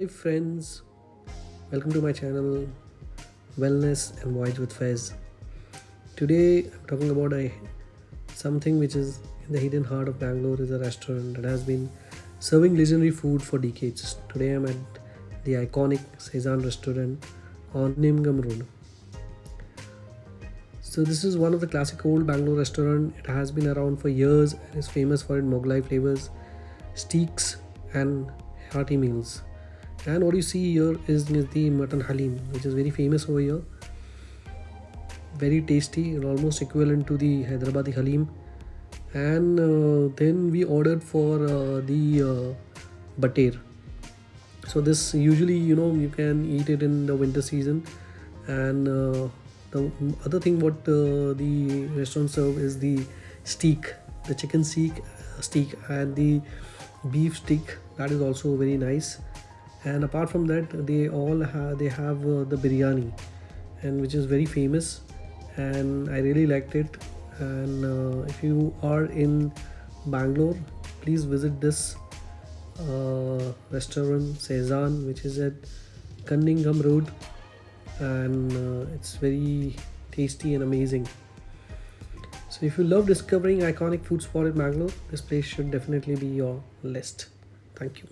Hey friends, welcome to my channel Wellness and Voyage with Fez. Today I'm talking about something which is in the hidden heart of Bangalore. Is a restaurant that has been serving legendary food for decades. Today I'm at the iconic Shezan Restaurant on Cunningham Road. So this is one of the classic old Bangalore restaurant. It has been around for years and is famous for its Mughlai flavors, steaks and hearty meals. And what you see here is the Mutton Haleem, which is very famous over here. Very tasty and almost equivalent to the Hyderabadi Haleem. And then we ordered for the batter. So this usually you can eat it in the winter season. And the other thing what the restaurant serve is the steak, the chicken steak and the beef steak. That is also very nice. And apart from that they have the biryani, and which is very famous, and I really liked it. And if you are in Bangalore, please visit this restaurant Shezan, which is at Cunningham Road, and it's very tasty and amazing. So if you love discovering iconic food spot in Bangalore, this place should definitely be your list. Thank you.